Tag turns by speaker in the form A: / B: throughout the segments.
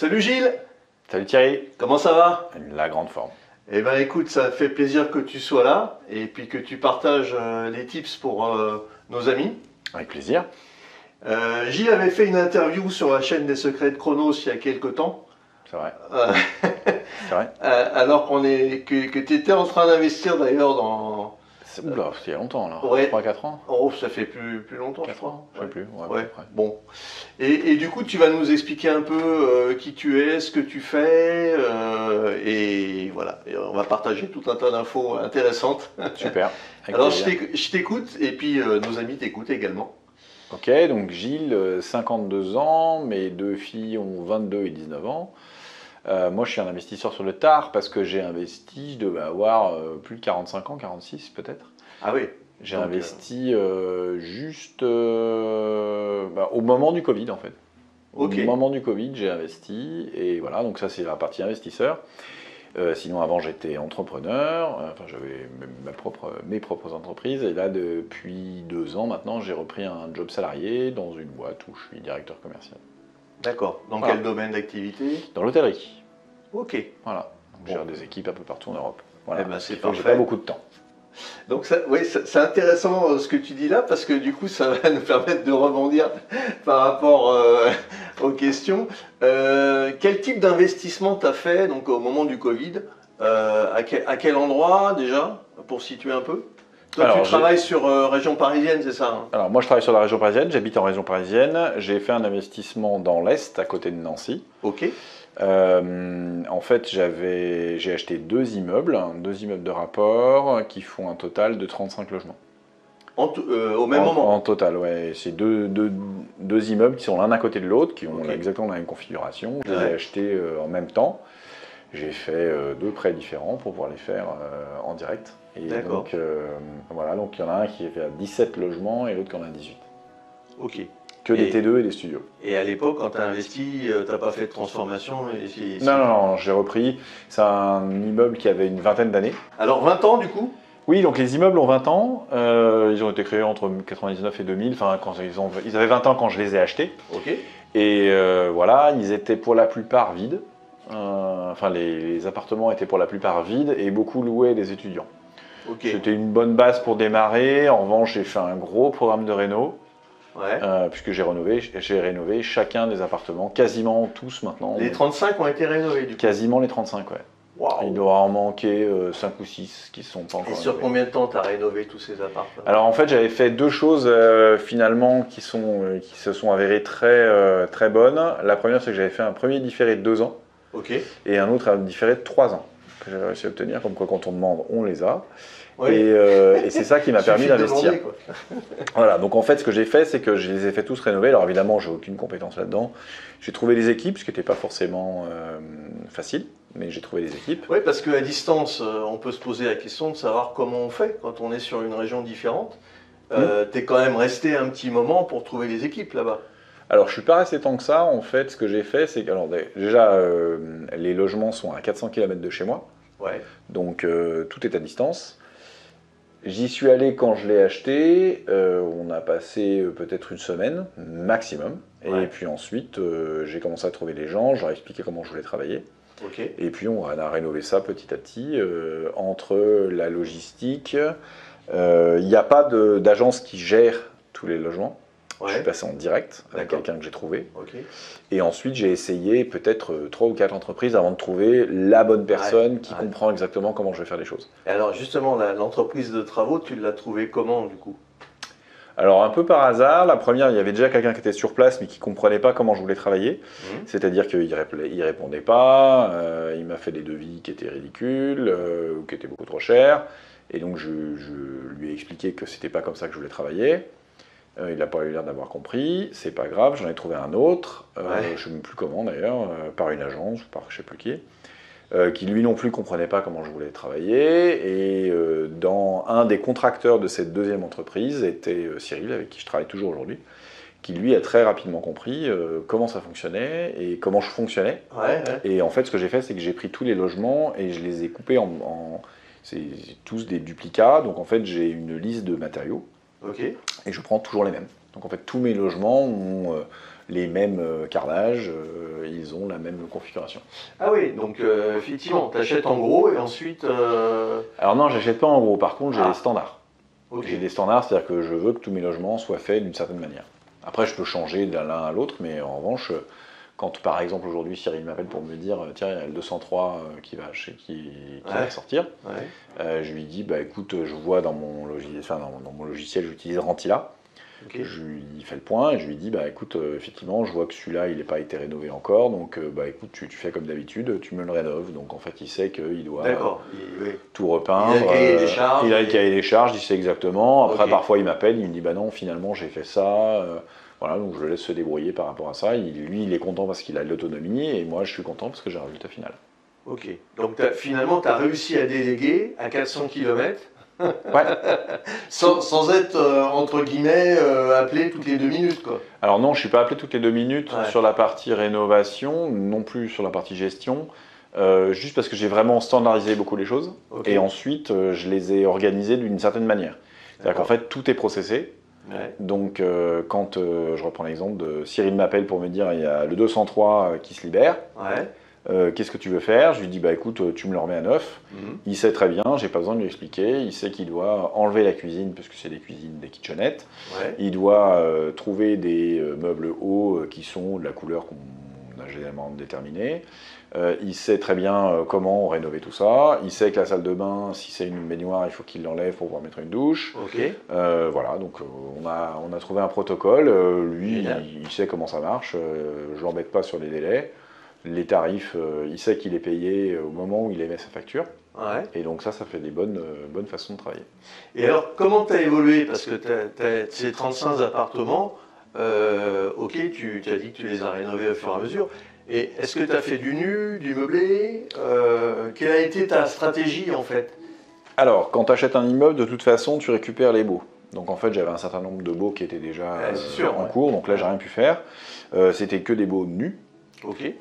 A: Salut Gilles,
B: Salut Thierry,
A: comment ça va?
B: la grande forme.
A: Eh ben écoute, ça fait plaisir que tu sois là et puis que tu partages les tips pour nos amis.
B: Avec plaisir.
A: Gilles avait fait une interview sur la chaîne des secrets de Chronos il y a quelque temps,
B: C'est vrai.
A: euh,
B: C'est vrai.
A: alors que tu étais en train d'investir d'ailleurs dans...
B: Oula, c'est il y a longtemps là.
A: Ouais.
B: 3-4 ans.
A: Oh, ça fait plus longtemps, je
B: 4
A: crois.
B: ans, je sais plus. Ouais, à
A: Ouais,
B: peu près.
A: bon. Et du coup, tu vas nous expliquer un peu qui tu es, ce que tu fais, et voilà. Et on va partager tout un tas d'infos intéressantes.
B: Super. Avec
A: Alors,
B: plaisir.
A: je t'écoute, et puis nos amis t'écoutent également.
B: Ok, donc Gilles, 52 ans, mes deux filles ont 22 et 19 ans. Moi, je suis un investisseur sur le tard parce que j'ai investi, je devais avoir plus de 45 ans, 46 peut-être.
A: Ah oui.
B: J'ai
A: Donc,
B: investi juste au moment du Covid en fait.
A: Ok.
B: Au moment du Covid, j'ai investi et voilà, donc ça c'est la partie investisseur. Sinon avant j'étais entrepreneur, enfin j'avais mes propres entreprises et là depuis 2 ans maintenant j'ai repris un job salarié dans une boîte où je suis directeur commercial.
A: D'accord. Dans
B: Voilà.
A: quel domaine d'activité?
B: Dans l'hôtellerie,
A: Ok.
B: voilà. Donc, je gère des équipes un peu partout en Europe. Voilà.
A: Eh ben, c'est
B: Ce qui fait que j'ai
A: parfait.
B: pas beaucoup de temps.
A: Donc ça, oui, c'est intéressant ce que tu dis là parce que du coup ça va nous permettre de rebondir par rapport aux questions. Quel type d'investissement tu as fait donc, au moment du Covid? À quel endroit déjà pour situer un peu? Toi
B: Alors,
A: tu travailles sur région parisienne, c'est ça, hein?
B: Alors moi je travaille sur la région parisienne, j'habite en région parisienne, j'ai fait un investissement dans l'Est à côté de Nancy.
A: Ok.
B: En fait j'ai acheté deux immeubles de rapport qui font un total de 35 logements.
A: Au même moment?
B: En total, ouais. C'est deux immeubles qui sont l'un à côté de l'autre, qui ont
A: Ok.
B: exactement la même configuration. Je les ai
A: Ouais.
B: achetés en même temps. J'ai fait deux prêts différents pour pouvoir les faire en direct. Et
A: D'accord.
B: donc, voilà, donc il y en a un qui est fait à 17 logements et l'autre qui en a 18.
A: Ok.
B: Que des
A: Et-
B: T2 et des studios.
A: Et à l'époque quand tu as investi, t'as pas fait de transformation
B: Non, j'ai repris. C'est un immeuble qui avait une vingtaine d'années.
A: Alors 20 ans du coup?
B: Oui, donc les immeubles ont 20 ans. Ils ont été créés entre 99 et 2000. Enfin, ils avaient 20 ans quand je les ai achetés.
A: Ok.
B: Et voilà, ils étaient pour la plupart vides. Enfin, les appartements étaient pour la plupart vides et beaucoup loués des étudiants.
A: Ok.
B: C'était une bonne base pour démarrer. En revanche, j'ai fait un gros programme de réno,
A: Ouais.
B: puisque j'ai rénové chacun des appartements, quasiment tous maintenant.
A: Les 35 ont été rénovés du coup.
B: Quasiment les 35, ouais. Il
A: Waouh.
B: doit en manquer 5 ou 6 qui ne sont pas encore
A: Et sur
B: rénovés.
A: combien de temps tu as rénové tous ces appartements?
B: Alors en fait, j'avais fait deux choses finalement qui se sont avérées très bonnes. La première, c'est que j'avais fait un premier différé de 2 ans
A: Ok.
B: et un autre différé de 3 ans que j'avais réussi à obtenir. Comme quoi, quand on demande, on les a.
A: Oui.
B: Et c'est ça qui m'a permis
A: Suffit de
B: d'investir.
A: demander, quoi.
B: Voilà, donc en fait, ce que j'ai fait, c'est que je les ai fait tous rénover. Alors évidemment, j'ai aucune compétence là-dedans. J'ai trouvé des équipes, ce qui n'était pas forcément facile, mais j'ai trouvé des équipes.
A: Oui, parce qu'à distance, on peut se poser la question de savoir comment on fait quand on est sur une région différente. Tu es quand même resté un petit moment pour trouver les équipes là-bas.
B: Alors, je suis pas resté tant que ça. En fait, ce que j'ai fait, c'est que alors, déjà, les logements sont à 400 km de chez moi,
A: Ouais.
B: donc tout est à distance. J'y suis allé quand je l'ai acheté. On a passé peut-être une semaine maximum.
A: Ouais.
B: Et puis ensuite, j'ai commencé à trouver les gens. Je leur ai expliqué comment je voulais travailler.
A: Ok.
B: Et puis, on a rénové ça petit à petit entre la logistique. Il n'y a pas d'agence qui gère tous les logements. Je suis
A: Ouais.
B: passé en direct avec
A: D'accord.
B: quelqu'un que j'ai trouvé.
A: Ok.
B: Et ensuite, j'ai essayé peut-être 3 ou 4 entreprises avant de trouver la bonne personne qui
A: Ouais.
B: comprend exactement comment je vais faire les choses.
A: Et alors justement, l'entreprise de travaux, tu l'as trouvée comment du coup?
B: Alors, un peu par hasard, la première, il y avait déjà quelqu'un qui était sur place mais qui ne comprenait pas comment je voulais travailler. C'est-à-dire qu'il ne répondait pas, il m'a fait des devis qui étaient ridicules ou qui étaient beaucoup trop chers. Et donc, je lui ai expliqué que c'était pas comme ça que je voulais travailler. Il n'a pas eu l'air d'avoir compris, c'est pas grave, j'en ai trouvé un autre,
A: Ouais.
B: je ne sais même plus comment d'ailleurs, par une agence, par je ne sais plus qui lui non plus comprenait pas comment je voulais travailler. Et dans un des contracteurs de cette deuxième entreprise était Cyril, avec qui je travaille toujours aujourd'hui, qui lui a très rapidement compris comment ça fonctionnait et comment je fonctionnais.
A: Ouais, ouais.
B: Et en fait, ce que j'ai fait, c'est que j'ai pris tous les logements et je les ai coupés c'est tous des duplicats. Donc en fait, j'ai une liste de matériaux.
A: Ok.
B: Et je prends toujours les mêmes. Donc en fait, tous mes logements ont les mêmes carrelages, ils ont la même configuration.
A: Ah oui, donc effectivement, tu achètes en gros et ensuite...
B: Alors non, j'achète pas en gros, par contre j'ai
A: Ah.
B: des standards.
A: Ok.
B: J'ai des standards, c'est-à-dire que je veux que tous mes logements soient faits d'une certaine manière. Après, je peux changer de l'un à l'autre, mais en revanche, quand par exemple aujourd'hui Cyril m'appelle pour me dire tiens, il y a le 203 qui va sortir,
A: Ouais.
B: je lui dis bah écoute, je vois dans mon logiciel, j'utilise Rentila.
A: Ok.
B: Je lui fais le point et je lui dis bah écoute, effectivement, je vois que celui-là il n'a pas été rénové encore, donc bah écoute, tu fais comme d'habitude, tu me le rénoves. Donc en fait, il sait qu'il doit
A: Oui.
B: tout repeindre.
A: Il a le cahier des charges.
B: Il a le cahier des charges, il sait exactement. Après,
A: Ok.
B: parfois, il m'appelle, il me dit bah non, finalement, j'ai fait ça. Voilà, donc je le laisse se débrouiller par rapport à ça. Lui, il est content parce qu'il a de l'autonomie et moi, je suis content parce que j'ai un résultat final.
A: Ok. Donc finalement, tu as réussi à déléguer à 400 km
B: Ouais.
A: sans être, entre guillemets, appelé toutes les 2 minutes, quoi.
B: Alors non, je ne suis pas appelé toutes les 2 minutes
A: Ouais.
B: sur la partie rénovation, non plus sur la partie gestion. Juste parce que j'ai vraiment standardisé beaucoup les choses.
A: Ok.
B: Et ensuite, je les ai organisées d'une certaine manière. C'est-à-dire qu'en fait, tout est processé.
A: Ouais.
B: Donc, quand je reprends l'exemple de Cyril m'appelle pour me dire il y a le 203 qui se libère,
A: Ouais.
B: qu'est-ce que tu veux faire? Je lui dis bah écoute, tu me le remets à neuf.
A: Mhm.
B: Il sait très bien, j'ai pas besoin de lui expliquer. Il sait qu'il doit enlever la cuisine parce que c'est des cuisines, des kitchenettes.
A: Ouais.
B: Il doit trouver des meubles hauts qui sont de la couleur qu'on a généralement déterminée. Il sait très bien comment rénover tout ça. Il sait que la salle de bain, si c'est une baignoire, il faut qu'il l'enlève pour pouvoir mettre une douche.
A: Ok.
B: Voilà, donc on a trouvé un protocole. Lui,
A: Génial.
B: il sait comment ça marche. Je l'embête pas sur les délais. Les tarifs, il sait qu'il est payé au moment où il émet sa facture.
A: Ouais.
B: Et donc ça fait des bonnes façons de travailler.
A: Et alors, comment tu as évolué? Parce que ces 35 appartements, ok, tu as dit que tu les as rénovés au fur et à mesure. Et est-ce que tu as fait du nu, du meublé? Quelle a été ta stratégie en fait?
B: Alors, quand tu achètes un immeuble, de toute façon, tu récupères les baux. Donc en fait, j'avais un certain nombre de baux qui étaient déjà
A: c'est sûr,
B: en
A: ouais.
B: cours, donc là, j'ai rien pu faire. C'était que des baux nus.
A: Ok.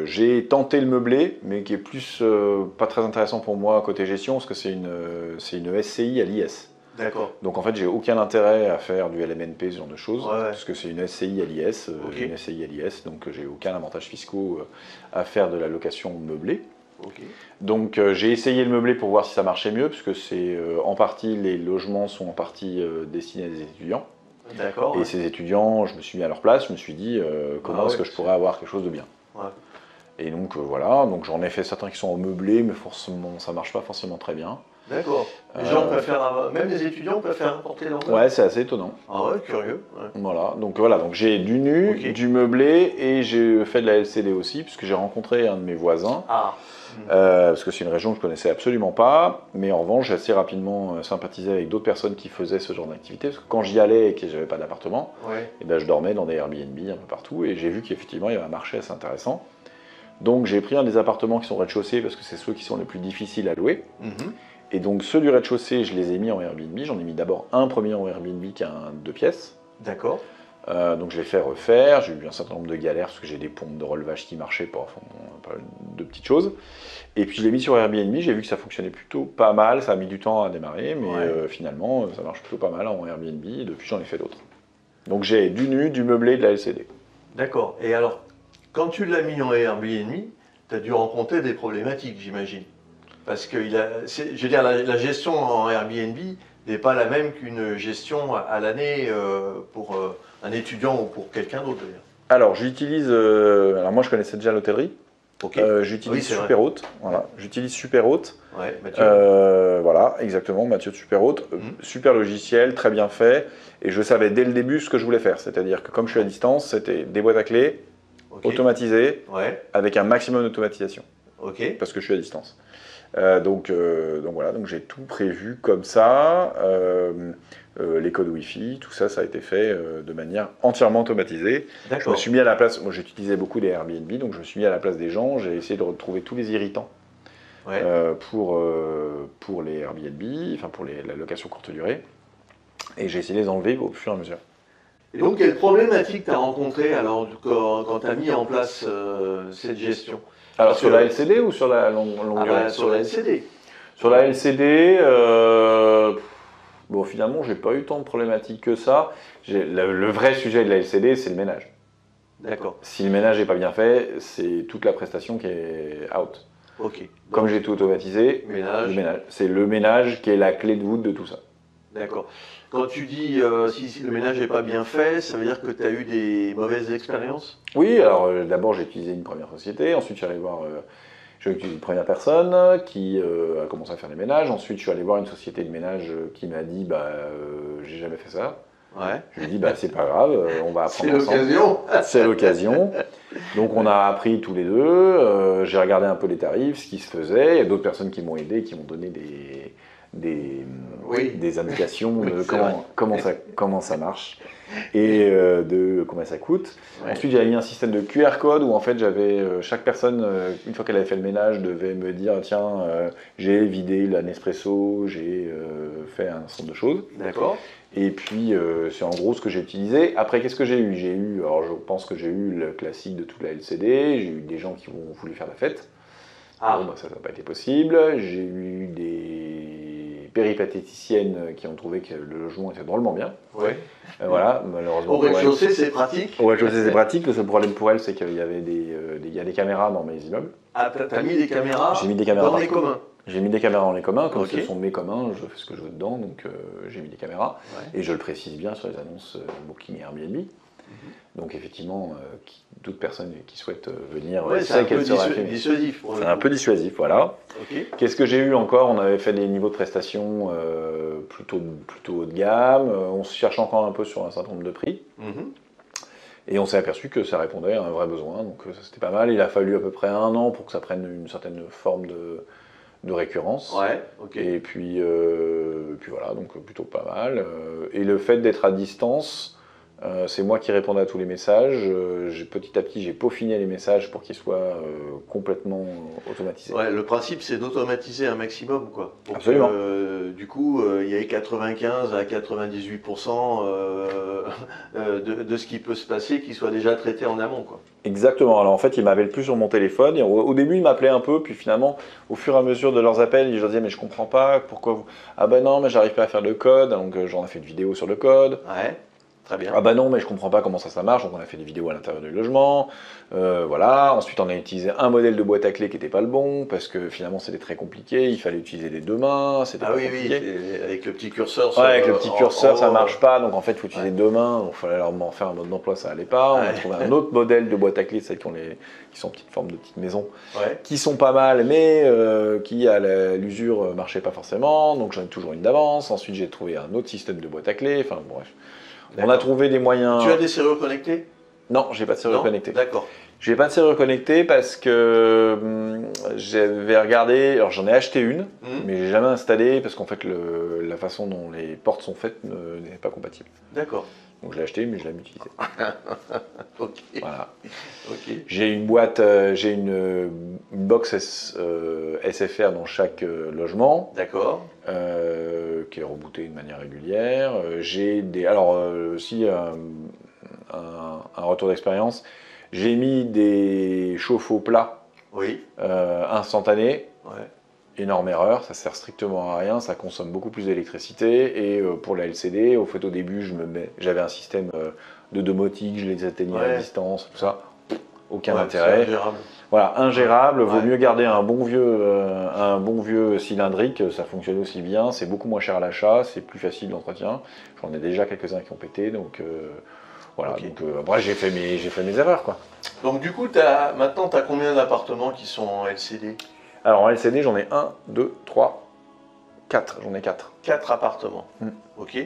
B: J'ai tenté le meublé, mais qui est plus pas très intéressant pour moi côté gestion, parce que c'est une SCI à l'IS.
A: D'accord.
B: Donc en fait, j'ai aucun intérêt à faire du LMNP, ce genre de choses,
A: Ouais.
B: parce que c'est une SCI à l'IS, donc j'ai aucun avantage fiscaux à faire de la location meublée.
A: Ok.
B: Donc j'ai essayé le meublé pour voir si ça marchait mieux, parce que c'est en partie, les logements sont en partie destinés à des étudiants.
A: D'accord.
B: Et
A: Ouais.
B: ces étudiants, je me suis mis à leur place, je me suis dit comment
A: Ah
B: est-ce
A: ouais,
B: que je pourrais avoir quelque chose de bien.
A: Ouais.
B: Et donc voilà, donc j'en ai fait certains qui sont en meublé, mais forcément ça marche pas forcément très bien.
A: D'accord. Les gens préfèrent, même les étudiants préfèrent importer leur meuble.
B: Ouais, c'est assez étonnant.
A: Ah ouais, curieux. Ouais.
B: Voilà, donc j'ai du nu,
A: Ok.
B: du meublé, et j'ai fait de la LCD aussi, puisque j'ai rencontré un de mes voisins,
A: Ah.
B: parce que c'est une région que je connaissais absolument pas, mais en revanche j'ai assez rapidement sympathisé avec d'autres personnes qui faisaient ce genre d'activité, parce que quand j'y allais et que j'avais pas d'appartement,
A: Ouais.
B: et ben, je dormais dans des Airbnb un peu partout, et j'ai vu qu'effectivement il y avait un marché assez intéressant. Donc j'ai pris un des appartements qui sont au rez-de-chaussée, parce que c'est ceux qui sont les plus difficiles à louer.
A: Mhm.
B: Et donc ceux du rez-de-chaussée, je les ai mis en Airbnb. J'en ai mis d'abord un premier en Airbnb qui a un 2 pièces.
A: D'accord.
B: Donc je l'ai fait refaire. J'ai eu un certain nombre de galères parce que j'ai des pompes de relevage qui marchaient pas, enfin, pas de petites choses. Et puis je l'ai mis sur Airbnb. J'ai vu que ça fonctionnait plutôt pas mal. Ça a mis du temps à démarrer, mais
A: Ouais.
B: finalement ça marche plutôt pas mal en Airbnb. Et depuis j'en ai fait d'autres. Donc j'ai du nu, du meublé, de la LCD.
A: D'accord. Et alors, quand tu l'as mis en Airbnb, tu as dû rencontrer des problématiques, j'imagine. Parce que je veux dire, la gestion en Airbnb n'est pas la même qu'une gestion à l'année pour un étudiant ou pour quelqu'un d'autre. D'ailleurs.
B: Alors j'utilise. Alors moi je connaissais déjà l'hôtellerie.
A: Ok.
B: J'utilise
A: Oui, c'est vrai.
B: Superhôte. Voilà. J'utilise Superhôte.
A: Ouais, Mathieu.
B: Voilà, exactement, Mathieu de Superhôte. Super logiciel, très bien fait. Et je savais dès le début ce que je voulais faire. C'est-à-dire que comme je suis à distance, c'était des boîtes à clés,
A: Ok.
B: automatisées,
A: Ouais.
B: avec un maximum d'automatisation.
A: Ok.
B: Parce que je suis à distance. Donc voilà, donc j'ai tout prévu comme ça. Les codes Wi-Fi, tout ça, ça a été fait de manière entièrement automatisée. Je me
A: D'accord.
B: suis mis à la place, moi j'utilisais beaucoup des Airbnb, donc je me suis mis à la place des gens, j'ai essayé de retrouver tous les irritants
A: Ouais.
B: pour les Airbnb, enfin pour la location courte durée, et j'ai essayé de les enlever au fur et à mesure.
A: Et donc, quelle problématique tu as rencontré alors quand tu as mis en place cette gestion?
B: Alors
A: Parce
B: sur
A: que-
B: la LCD ou sur la longue
A: Ah
B: durée?
A: bah, sur la LCD.
B: Sur la LCD, Bon, finalement, j'ai pas eu tant de problématiques que ça. Le vrai sujet de la LCD, c'est le ménage.
A: D'accord.
B: Si le ménage n'est pas bien fait, c'est toute la prestation qui est out.
A: Ok.
B: Comme j'ai tout automatisé,
A: Ménage.
B: le ménage. C'est le ménage qui est la clé de voûte de tout ça.
A: D'accord. Quand tu dis si le ménage n'est pas bien fait, ça veut dire que tu as eu des mauvaises expériences?
B: Oui, alors d'abord j'ai utilisé une première société, ensuite je suis allé voir, j'ai utilisé une première personne qui a commencé à faire les ménages, ensuite je suis allé voir une société de ménage qui m'a dit j'ai jamais fait ça.
A: Ouais.
B: Je lui ai dit c'est pas grave, on va apprendre
A: C'est
B: ensemble.
A: l'occasion.
B: C'est l'occasion. Donc on a appris tous les deux, j'ai regardé un peu les tarifs, ce qui se faisait, il y a d'autres personnes qui m'ont aidé, qui m'ont donné des indications de comment ça marche et de combien ça coûte.
A: Ouais.
B: Ensuite, j'avais mis un système de QR code où en fait j'avais chaque personne, une fois qu'elle avait fait le ménage, devait me dire tiens, j'ai vidé la Nespresso, j'ai fait un certain nombre de choses.
A: D'accord.
B: Et puis c'est en gros ce que j'ai utilisé. Après, qu'est-ce que j'ai eu? Alors je pense que j'ai eu le classique de toute la LCD, j'ai eu des gens qui ont voulu faire la fête.
A: Ah.
B: Bon, ça n'a pas été possible. J'ai eu des péripatéticiennes qui ont trouvé que le logement était drôlement bien.
A: Ouais.
B: Voilà, malheureusement.
A: Au rez-de-chaussée, c'est pratique.
B: Au rez-de-chaussée, c'est pratique. Le seul problème pour elle, c'est qu'il y avait il y a des caméras dans mes immeubles.
A: Ah, t'as mis des caméras
B: J'ai mis des caméras
A: dans les
B: partout.
A: communs.
B: J'ai mis des caméras dans les communs, comme
A: Ok.
B: ce sont mes communs, je fais ce que je veux dedans, donc j'ai mis des caméras.
A: Ouais.
B: Et je le précise bien sur les annonces Booking et Airbnb. Donc effectivement, toute personne qui souhaite venir
A: Ouais, c'est
B: sait
A: un peu
B: qu'elle sera filmée.
A: dissuasif. pour le
B: C'est un
A: coup.
B: peu dissuasif, voilà.
A: Ok.
B: Qu'est-ce que j'ai eu encore? On avait fait des niveaux de prestations plutôt haut de gamme. On se cherche encore un peu sur un certain nombre de prix.
A: Mhm.
B: Et on s'est aperçu que ça répondait à un vrai besoin. Donc ça, c'était pas mal. Il a fallu à peu près 1 an pour que ça prenne une certaine forme de récurrence.
A: Ouais, ok.
B: Et puis voilà, donc plutôt pas mal. Et le fait d'être à distance, c'est moi qui répondais à tous les messages. Petit à petit, j'ai peaufiné les messages pour qu'ils soient complètement automatisés.
A: Ouais, le principe, c'est d'automatiser un maximum, quoi. Pour
B: Absolument.
A: que, du coup, il y ait 95 à 98% de ce qui peut se passer qui soit déjà traité en amont, quoi.
B: Exactement. Alors en fait, ils m'appellent plus sur mon téléphone. Et au début, ils m'appelaient un peu, puis finalement, au fur et à mesure de leurs appels, je leur disais mais je comprends pas, pourquoi vous... Ah ben non, mais j'arrive pas à faire le code. Donc j'en ai fait une vidéo sur le code.
A: Ouais, très bien.
B: Ah bah non, mais je comprends pas comment ça marche, donc on a fait des vidéos à l'intérieur du logement, voilà. Ensuite on a utilisé un modèle de boîte à clés qui n'était pas le bon, parce que finalement c'était très compliqué, il fallait utiliser les deux mains, c'était
A: Ah
B: pas
A: oui,
B: compliqué.
A: oui, avec le petit curseur.
B: Ouais, avec le petit curseur ça
A: haut,
B: marche pas, donc en fait il faut utiliser
A: Ouais.
B: deux mains, donc il fallait leur en faire un mode d'emploi, ça allait pas. On a
A: Ouais.
B: trouvé un autre modèle de boîte à clés, celles qui sont en petite forme de petites maisons,
A: Ouais.
B: qui sont pas mal, mais qui à l'usure marchaient pas forcément, donc j'en ai toujours une d'avance. Ensuite j'ai trouvé un autre système de boîte à clés, enfin bon, bref. On a trouvé des moyens.
A: Tu as des serrures connectées?
B: Non, j'ai pas de serrure
A: Non.
B: connectée.
A: D'accord.
B: J'ai pas de serrure connectée parce que j'avais regardé, alors j'en ai acheté une, mais j'ai jamais installé parce qu'en fait la façon dont les portes sont faites n'est pas compatible.
A: D'accord.
B: Donc je l'ai acheté mais je l'ai jamais utilisé.
A: Ok.
B: Voilà.
A: Ok.
B: J'ai une boîte, j'ai une box SFR dans chaque logement.
A: D'accord.
B: Qui est rebootée de manière régulière. J'ai aussi un retour d'expérience. J'ai mis des chauffe-eau plats
A: Oui.
B: instantanés.
A: Ouais.
B: Énorme erreur, ça sert strictement à rien, ça consomme beaucoup plus d'électricité. Et pour la LCD, au fait au début, j'avais un système de domotique, je les atteignais à distance, tout ça. Aucun
A: Ouais,
B: intérêt.
A: c'est ingérable.
B: Voilà, ingérable, vaut
A: Ouais.
B: mieux garder un bon vieux cylindrique, ça fonctionne aussi bien, c'est beaucoup moins cher à l'achat, c'est plus facile d'entretien. J'en ai déjà quelques-uns qui ont pété, donc voilà.
A: Ok.
B: Donc, après j'ai fait mes erreurs quoi.
A: Donc du coup, maintenant, tu as combien d'appartements qui sont en LCD?
B: Alors en LCD j'en ai 1, 2, 3, 4, j'en ai 4.
A: 4 appartements. Ok.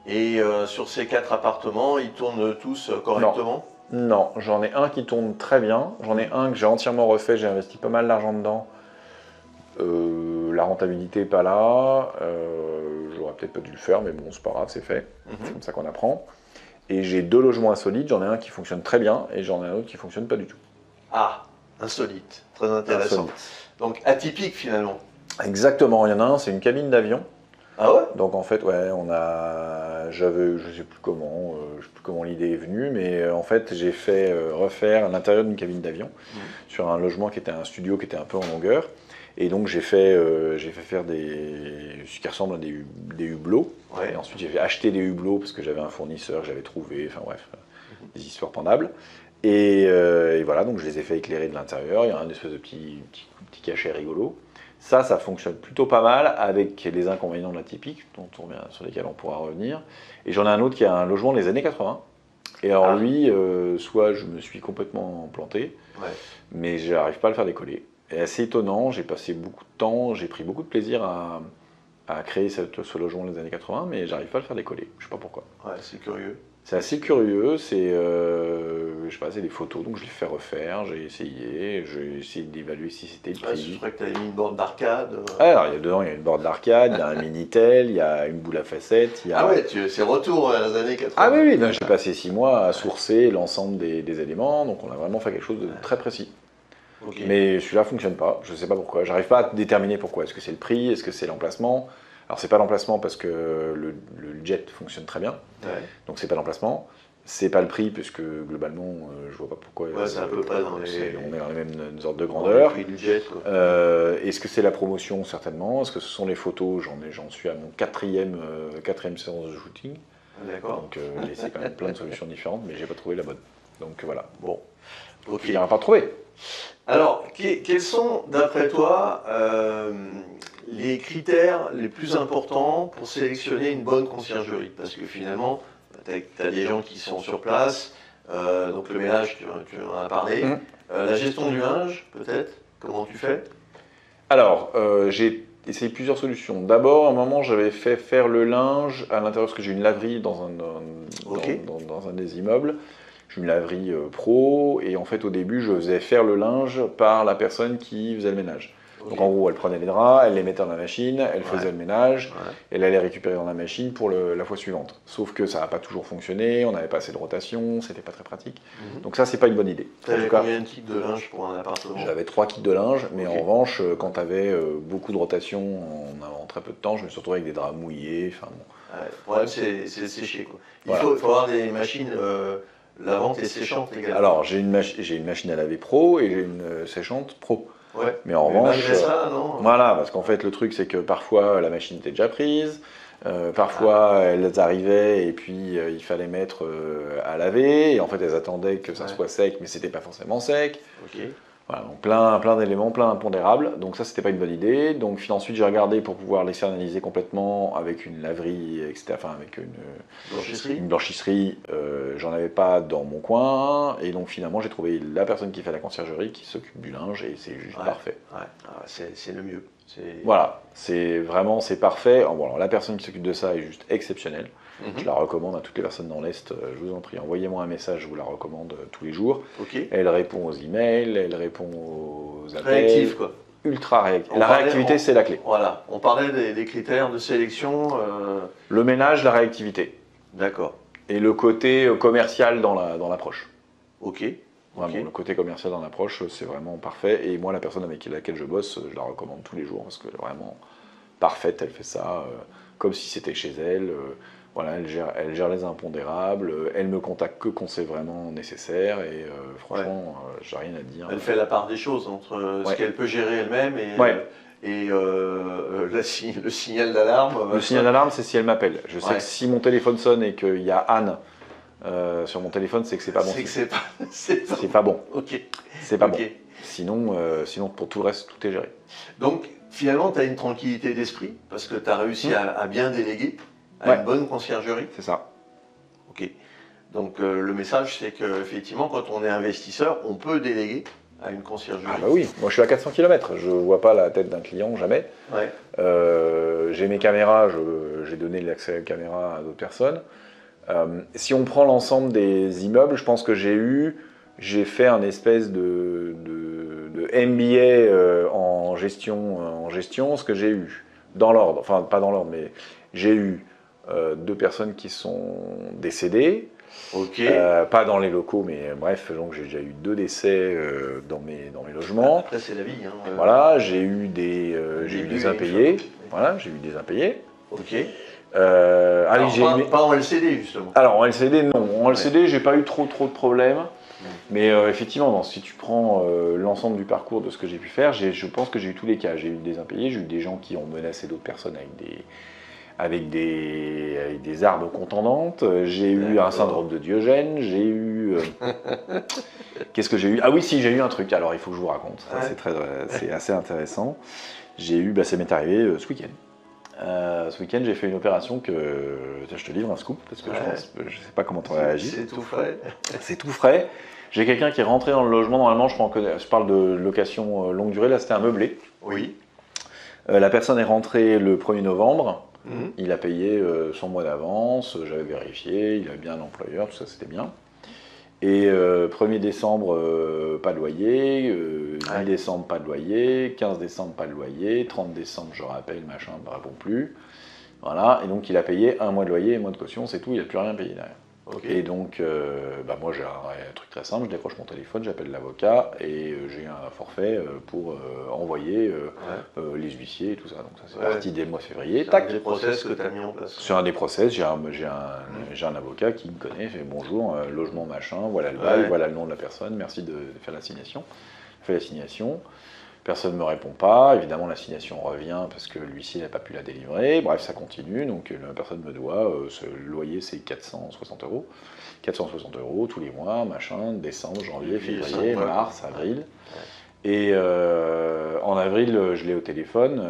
A: Et sur ces 4 appartements, ils tournent tous correctement?
B: Non, j'en ai un qui tourne très bien, j'en ai un que j'ai entièrement refait, j'ai investi pas mal d'argent dedans. La rentabilité n'est pas là, j'aurais peut-être pas dû le faire, mais bon, c'est pas grave, c'est fait, c'est comme ça qu'on apprend. Et j'ai 2 logements insolites, j'en ai un qui fonctionne très bien et j'en ai un autre qui fonctionne pas du tout.
A: Ah, insolite, très intéressant.
B: Insolite.
A: Donc atypique finalement.
B: Exactement, il y en a un, c'est une cabine d'avion.
A: Ah ouais?
B: Donc en fait, ouais, je sais plus comment l'idée est venue, mais en fait, j'ai fait refaire l'intérieur d'une cabine d'avion sur un logement qui était un studio qui était un peu en longueur. Et donc j'ai fait faire ce qui ressemble à des hublots.
A: Ouais.
B: Et ensuite j'ai fait acheter des hublots parce que j'avais un fournisseur que j'avais trouvé. Enfin bref, des histoires pendables. Et voilà, donc je les ai fait éclairer de l'intérieur. Il y a un espèce de petit cachet rigolo. Ça fonctionne plutôt pas mal avec les inconvénients de la typique, sur lesquels on pourra revenir. Et j'en ai un autre qui a un logement des années 80. Et alors lui, soit je me suis complètement planté, mais je n'arrive pas à le faire décoller. Et assez étonnant, j'ai passé beaucoup de temps, j'ai pris beaucoup de plaisir à créer ce logement des années 80, mais j'arrive pas à le faire décoller. Je sais pas pourquoi.
A: Ouais, c'est curieux.
B: C'est assez curieux, je sais pas, c'est des photos, donc je les fais refaire, j'ai essayé d'évaluer si c'était le prix.
A: Je crois que tu avais mis une borne d'arcade.
B: Alors, dedans, il y a une borne d'arcade, il y a un Minitel, il y a une boule à facettes.
A: Ah ouais, c'est retour à les années 80.
B: Ah oui, j'ai passé 6 mois à sourcer l'ensemble des éléments, donc on a vraiment fait quelque chose de très précis.
A: Okay.
B: Mais celui-là ne fonctionne pas, je ne sais pas pourquoi, j'arrive pas à déterminer pourquoi. Est-ce que c'est le prix, est-ce que c'est l'emplacement? Alors c'est pas l'emplacement parce que le jet fonctionne très bien, donc c'est pas l'emplacement. C'est pas le prix puisque globalement je vois pas pourquoi.
A: Ouais, c'est à peu près dans
B: on est dans les mêmes ordres de grandeur.
A: Le prix du jet, quoi.
B: Est-ce que c'est la promotion? Certainement. Est-ce que ce sont les photos? J'en suis à mon quatrième séance de shooting.
A: D'accord.
B: Donc j'ai essayé quand même plein de solutions différentes, mais j'ai pas trouvé la bonne. Donc voilà.
A: Bon.
B: Ok. Il n'y en a pas trouvé.
A: Alors, quels sont, d'après toi, les critères les plus importants pour sélectionner une bonne conciergerie? Parce que finalement, tu as des gens qui sont sur place, donc le ménage, tu en as parlé. La gestion du linge, peut-être? Comment tu fais?
B: Alors, j'ai essayé plusieurs solutions. D'abord, à un moment, j'avais fait faire le linge à l'intérieur, parce que j'ai une laverie dans un des immeubles. J'ai une laverie pro, et en fait, au début, je faisais faire le linge par la personne qui faisait le ménage. Donc en gros, elle prenait les draps, elle les mettait dans la machine, elle faisait le ménage, elle allait récupérer dans la machine pour la fois suivante. Sauf que ça n'a pas toujours fonctionné, on n'avait pas assez de rotation, c'était pas très pratique. Donc ça, c'est pas une bonne idée.
A: Tu avais combien de kits de linge pour un appartement?
B: J'avais 3 kits de linge, mais en revanche, quand tu avais beaucoup de rotation en très peu de temps, je me suis retrouvé avec des draps mouillés. Enfin, bon.
A: Le problème, c'est de sécher, quoi. Il faut avoir des machines lavantes et séchantes également.
B: Alors, j'ai une machine à laver pro et j'ai une séchante pro.
A: Ouais.
B: Mais en revanche,
A: ça, non.
B: Voilà, parce qu'en fait le truc c'est que parfois la machine était déjà prise, parfois elles arrivaient et puis il fallait mettre à laver, et en fait elles attendaient que ça soit sec, mais c'était pas forcément sec. Voilà, donc plein d'éléments, plein d'impondérables, donc ça c'était pas une bonne idée. Donc ensuite j'ai regardé pour pouvoir l'externaliser complètement avec une laverie, etc., enfin avec une blanchisserie, j'en avais pas dans mon coin, et donc finalement j'ai trouvé la personne qui fait la conciergerie, qui s'occupe du linge, et c'est juste parfait.
A: C'est le mieux.
B: Voilà, c'est parfait. Bon, alors, la personne qui s'occupe de ça est juste exceptionnelle. Je la recommande à toutes les personnes dans l'Est. Je vous en prie, envoyez-moi un message, je vous la recommande tous les jours. Elle répond aux emails, elle répond aux appels.
A: Réactive, quoi.
B: Ultra réactive. La réactivité, c'est la clé.
A: Voilà, on parlait des critères de sélection.
B: Le ménage, la réactivité.
A: D'accord.
B: Et le côté commercial dans l'approche.
A: Ok.
B: Vraiment, le côté commercial dans l'approche, c'est vraiment parfait. Et moi, la personne avec laquelle je bosse, je la recommande tous les jours parce qu'elle est vraiment parfaite. Elle fait ça comme si c'était chez elle. Voilà, elle gère les impondérables. Elle me contacte que quand c'est vraiment nécessaire. Et franchement, j'ai rien à dire.
A: Elle fait la part des choses entre ce qu'elle peut gérer elle-même et le signal d'alarme.
B: Le signal d'alarme, c'est si elle m'appelle. Je sais que si mon téléphone sonne et qu'il y a Anne sur mon téléphone, c'est que c'est pas bon. C'est pas bon.
A: Ok.
B: C'est pas bon. Sinon, pour tout le reste, tout est géré.
A: Donc, finalement, tu as une tranquillité d'esprit parce que tu as réussi à bien déléguer à une bonne conciergerie.
B: C'est ça.
A: Ok. Donc, le message, c'est qu'effectivement, quand on est investisseur, on peut déléguer à une conciergerie.
B: Ah bah oui, moi je suis à 400 km, je vois pas la tête d'un client, jamais. J'ai mes caméras, j'ai donné l'accès aux caméras à d'autres personnes. Si on prend l'ensemble des immeubles, je pense que j'ai fait un espèce de MBA en gestion, ce que j'ai eu, dans l'ordre, enfin pas dans l'ordre, mais j'ai eu 2 personnes qui sont décédées, pas dans les locaux, mais bref, donc j'ai déjà eu 2 décès dans mes logements.
A: Après c'est la vie.
B: Voilà, j'ai eu des impayés. Voilà, j'ai eu des impayés.
A: Ok.
B: Allez,
A: Alors, pas en LCD justement.
B: Alors en LCD, non. En LCD, j'ai pas eu trop de problèmes. Mais effectivement, si tu prends l'ensemble du parcours de ce que j'ai pu faire, je pense que j'ai eu tous les cas. J'ai eu des impayés, j'ai eu des gens qui ont menacé d'autres personnes avec des armes contendantes. J'ai eu un syndrome de Diogène. J'ai eu... Qu'est-ce que j'ai eu? Ah oui, si, j'ai eu un truc. Alors il faut que je vous raconte. C'est assez intéressant. J'ai eu, ça m'est arrivé ce week-end. Ce week-end, j'ai fait une opération que... Je te livre un scoop, parce que je ne sais pas comment tu réagis.
A: C'est tout frais.
B: C'est tout frais. J'ai quelqu'un qui est rentré dans le logement, normalement, je parle de location longue durée, là c'était un meublé.
A: Oui.
B: La personne est rentrée le 1er novembre, il a payé son mois d'avance, j'avais vérifié, il avait bien un employeur, tout ça c'était bien. Et 1er décembre, pas de loyer, 10 décembre, pas de loyer, 15 décembre, pas de loyer, 30 décembre, je rappelle, machin, ne me répond plus. Voilà, et donc il a payé un mois de loyer et un mois de caution, c'est tout, il n'a plus rien payé derrière. Okay. Et donc, moi j'ai un truc très simple, je décroche mon téléphone, j'appelle l'avocat et j'ai un forfait pour envoyer les huissiers et tout ça. Donc ça c'est parti dès le mois de février.
A: C'est un des process que tu as mis en place.
B: C'est un des process, j'ai un avocat qui me connaît, fait bonjour, logement machin, voilà le bail, voilà le nom de la personne, merci de faire l'assignation. Je fais l'assignation. Personne ne me répond pas, évidemment l'assignation revient parce que l'huissier n'a pas pu la délivrer, bref ça continue, donc la personne me doit, le loyer c'est 460 €, 460 € tous les mois, machin, décembre, janvier, février, mars, avril. Et en avril je l'ai au téléphone,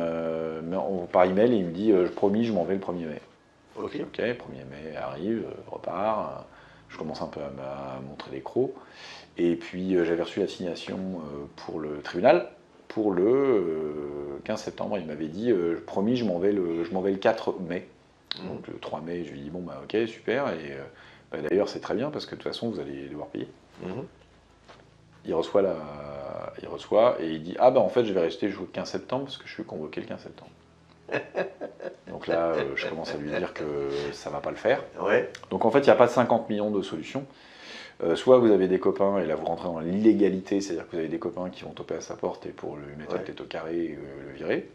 B: par email il me dit promis je m'en vais le 1er mai. Ok, 1er mai arrive, repart, je commence un peu à montrer les crocs, et puis j'avais reçu l'assignation pour le tribunal. Pour le 15 septembre, il m'avait dit promis, je m'en vais le 4 mai. Donc le 3 mai, je lui ai dit bon bah ok, super. Et d'ailleurs c'est très bien parce que de toute façon vous allez devoir payer. Il reçoit et il dit ah bah en fait je vais rester jusqu'au 15 septembre parce que je suis convoqué le 15 septembre. Donc là je commence à lui dire que ça va pas le faire. Donc en fait il n'y a pas 50 millions de solutions. Soit vous avez des copains et là vous rentrez dans l'illégalité, c'est-à-dire que vous avez des copains qui vont toper à sa porte et pour lui mettre la tête au carré et le virer.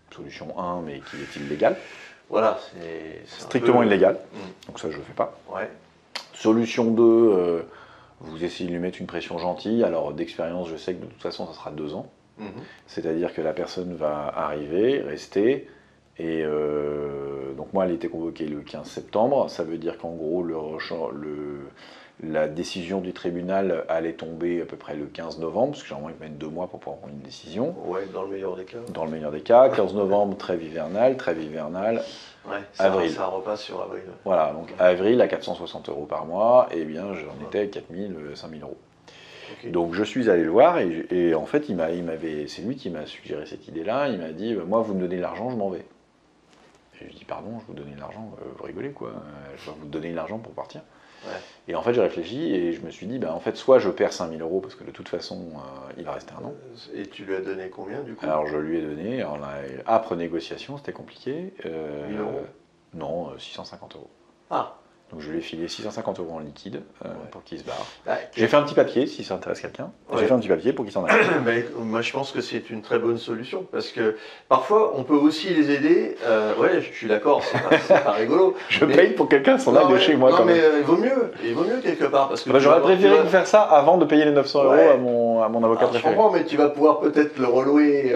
B: Solution 1 mais qui est illégale.
A: Voilà, c'est
B: strictement illégal, donc ça je ne fais pas. Solution 2, vous essayez de lui mettre une pression gentille, alors d'expérience je sais que de toute façon ça sera 2 ans. C'est-à-dire que la personne va arriver, rester, et donc moi elle était convoquée le 15 septembre, ça veut dire qu'en gros la décision du tribunal allait tomber à peu près le 15 novembre, parce que généralement ils mettent 2 mois pour pouvoir prendre une décision.
A: Dans le meilleur des cas.
B: Dans le meilleur des cas, 15 novembre, trêve hivernale, avril.
A: Ça repasse sur avril.
B: Voilà, donc avril à 460 € par mois, et bien j'en étais à 4000, 5000 €. Donc je suis allé le voir, et en fait c'est lui qui m'a suggéré cette idée-là, il m'a dit moi vous me donnez l'argent, je m'en vais. Et je lui dis pardon, je vous donnais l'argent, vous rigolez quoi, je vais vous donner l'argent pour partir. Et en fait j'ai réfléchi et je me suis dit en fait soit je perds 5000 € parce que de toute façon il va rester 1 an.
A: Et tu lui as donné combien du coup?
B: Alors je lui ai donné, âpre négociation, c'était compliqué.
A: 1000 €?
B: Non, 650 €.
A: Ah.
B: Donc je lui ai filé 650 € en liquide pour qu'il se barre. J'ai fait un petit papier si ça intéresse quelqu'un. J'ai fait un petit papier pour qu'il s'en aille.
A: Moi je pense que c'est une très bonne solution parce que parfois on peut aussi les aider. Je suis d'accord, c'est pas rigolo.
B: Je paye pour quelqu'un s'en aille de chez moi quand même.
A: Mais il vaut mieux quelque part parce que.
B: J'aurais préféré faire ça avant de payer les 900 € à mon avocat préféré.
A: Je comprends, mais tu vas pouvoir peut-être le relouer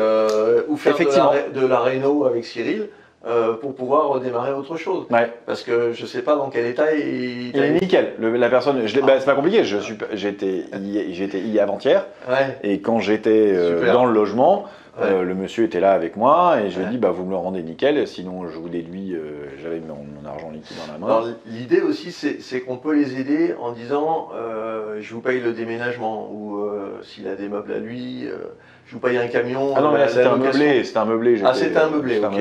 A: ou faire de la réno avec Cyril. Pour pouvoir redémarrer autre chose. Parce que je sais pas dans quel état il
B: est nickel. La personne, c'est pas compliqué. J'étais avant-hier et quand j'étais dans le logement, le monsieur était là avec moi et je lui ai dit vous me le rendez nickel, sinon je vous déduis. J'avais mon argent liquide dans la main.
A: L'idée aussi, c'est qu'on peut les aider en disant je vous paye le déménagement ou s'il a des meubles à lui. Je vous paye un camion.
B: Ah non, mais là c'était un meublé. C'était un meublé.
A: C'était un meublé.
B: Donc,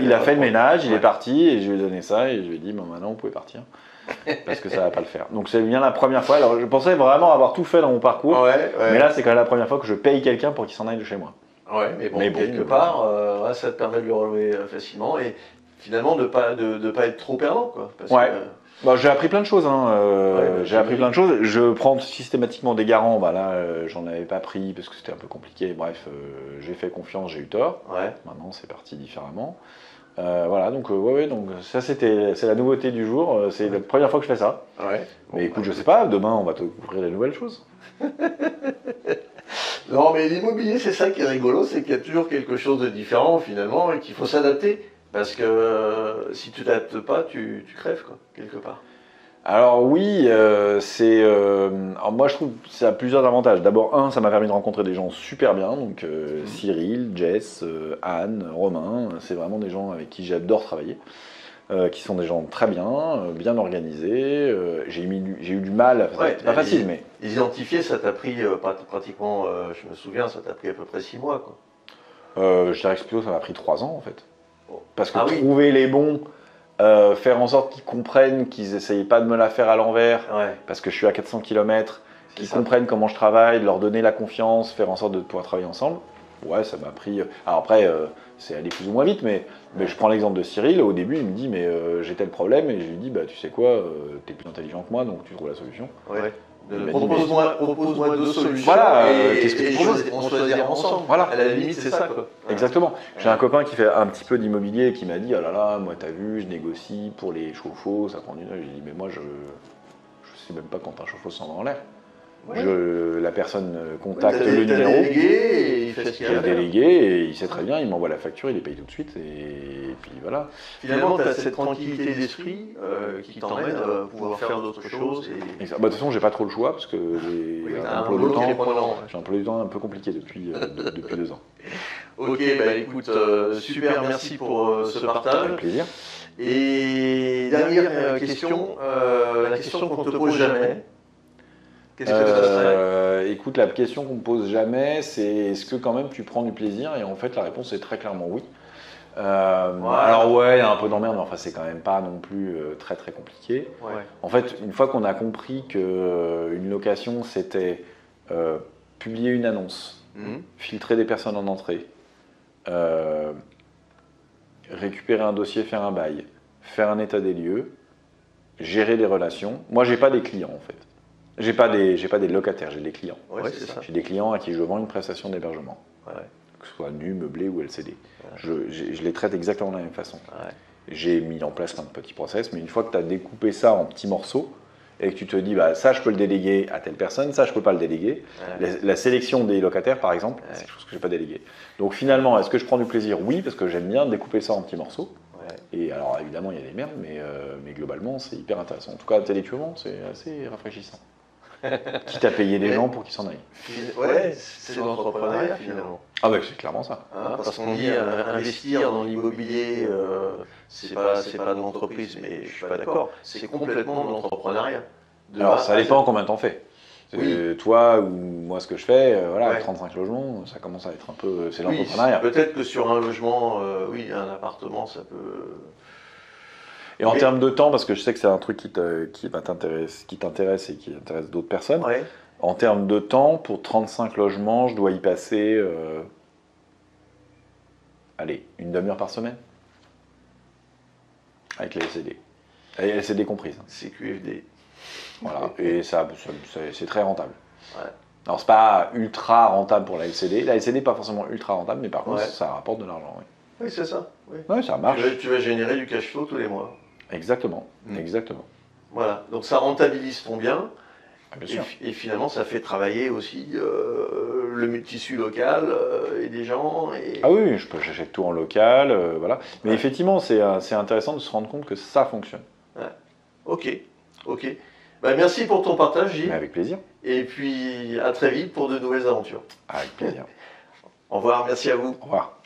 B: il a fait le ménage, il est parti et je lui ai donné ça et je lui ai dit maintenant vous pouvez partir parce que ça va pas le faire. Donc c'est bien la première fois. Alors je pensais vraiment avoir tout fait dans mon parcours, mais là c'est quand même la première fois que je paye quelqu'un pour qu'il s'en aille de chez moi.
A: Mais bon quelque part, ça te permet de le relever facilement et finalement de pas être trop perdant quoi. Parce que,
B: j'ai appris plein de choses. Je prends systématiquement des garants. Là, j'en avais pas pris parce que c'était un peu compliqué. Bref, j'ai fait confiance, j'ai eu tort. Maintenant, c'est parti différemment. Voilà, donc donc ça c'est la nouveauté du jour. C'est la première fois que je fais ça.
A: Ouais.
B: Mais écoute, je sais pas, demain on va découvrir des nouvelles choses.
A: Non, mais l'immobilier, c'est ça qui est rigolo, c'est qu'il y a toujours quelque chose de différent finalement et qu'il faut s'adapter. Parce que si tu t'adaptes pas, tu crèves, quoi, quelque part.
B: Alors oui, alors moi je trouve que ça a plusieurs avantages. D'abord, ça m'a permis de rencontrer des gens super bien, donc Cyril, Jess, Anne, Romain, c'est vraiment des gens avec qui j'adore travailler, qui sont des gens très bien, bien organisés. J'ai eu du mal, c'est pas facile, mais...
A: Les identifier, ça t'a pris pratiquement, je me souviens, ça t'a pris à peu près 6 mois, quoi.
B: Je dirais que plutôt ça m'a pris 3 ans en fait.
A: Bon.
B: Parce que trouver les bons... faire en sorte qu'ils comprennent, qu'ils n'essayent pas de me la faire à l'envers, parce que je suis à 400 km, qu'ils comprennent comment je travaille, de leur donner la confiance, faire en sorte de pouvoir travailler ensemble. Ouais, ça m'a pris... Alors après, c'est allé plus ou moins vite, mais je prends l'exemple de Cyril. Au début, il me dit, mais j'ai tel problème, et je lui dis, bah tu sais quoi, t'es plus intelligent que moi, donc tu trouves la solution.
A: Ouais. Propose-moi 2 solutions.
B: Voilà,
A: qu'est-ce que tu proposes, on choisira ensemble.
B: Voilà.
A: À la limite, c'est ça, quoi.
B: Exactement. J'ai un copain qui fait un petit peu d'immobilier et qui m'a dit, oh là là, moi t'as vu, je négocie pour les chauffe-eau, ça prend une heure. J'ai dit, mais moi je sais même pas quand un chauffe-eau s'en va en l'air. Ouais. La personne contacte le numéro. J'ai le délégué et il sait très bien, il m'envoie la facture, il les paye tout de suite et puis voilà.
A: Finalement, tu as cette tranquillité d'esprit qui t'emmène à pouvoir faire d'autres choses.
B: De toute façon, j'ai pas trop le choix parce que j'ai un emploi du temps un peu compliqué depuis 2 ans.
A: Ok, bah écoute, super, merci pour ce partage.
B: Avec plaisir.
A: Et dernière question, la question qu'on ne te pose jamais. Qu'est-ce que ça serait ?
B: Écoute, la question qu'on me pose jamais, c'est est-ce que quand même tu prends du plaisir ? Et en fait, la réponse est très clairement oui. Alors ouais, il y a un peu d'emmerde, mais enfin c'est quand même pas non plus très très compliqué. Ouais. En fait, une fois qu'on a compris qu'une location c'était publier une annonce, filtrer des personnes en entrée, récupérer un dossier, faire un bail, faire un état des lieux, gérer des relations. Moi, j'ai pas des clients en fait. J'ai pas des locataires, j'ai des clients.
A: Ouais,
B: j'ai des clients à qui je vends une prestation d'hébergement, que ce soit nu, meublé ou LCD. Je les traite exactement de la même façon. J'ai mis en place plein de petits process, mais une fois que tu as découpé ça en petits morceaux et que tu te dis bah, ça je peux le déléguer à telle personne, ça je peux pas le déléguer. La sélection des locataires par exemple, c'est quelque chose que je n'ai pas délégué. Donc finalement, est-ce que je prends du plaisir ? Oui, parce que j'aime bien découper ça en petits morceaux. Et alors évidemment il y a des merdes, mais globalement c'est hyper intéressant. En tout cas intellectuellement c'est assez rafraîchissant. Quitte à payer des gens pour qu'ils s'en aillent.
A: Ouais, c'est de l'entrepreneuriat finalement.
B: Ah bah c'est clairement ça.
A: Parce qu'on dit investir dans l'immobilier, c'est pas de l'entreprise, mais je suis pas d'accord. C'est complètement de l'entrepreneuriat.
B: Alors ça dépend combien t'en fais. Toi ou moi ce que je fais, voilà, 35 logements, ça commence à être un peu... C'est l'entrepreneuriat.
A: Peut-être que sur un logement, un appartement, ça peut...
B: Et en termes de temps, parce que je sais que c'est un truc qui t'intéresse et qui intéresse d'autres personnes, en termes de temps, pour 35 logements, je dois y passer, allez, une demi-heure par semaine, avec les LCD. Les LCD comprises.
A: C'est QFD.
B: Voilà, et c'est très rentable. Alors c'est pas ultra rentable pour la LCD. La LCD n'est pas forcément ultra rentable, mais par contre, ça rapporte de l'argent.
A: Oui, c'est ça.
B: Oui, ça marche.
A: Tu vas générer du cash flow tous les mois.
B: Exactement, exactement.
A: Voilà, donc ça rentabilise ton bien,
B: bien sûr.
A: Et finalement ça fait travailler aussi le tissu local et des gens.
B: Ah oui, j'achète tout en local, voilà. Mais effectivement, c'est intéressant de se rendre compte que ça fonctionne.
A: Ok. Bah, merci pour ton partage, Gilles.
B: Avec plaisir.
A: Et puis à très vite pour de nouvelles aventures.
B: Avec plaisir.
A: Au revoir, merci à vous.
B: Au revoir.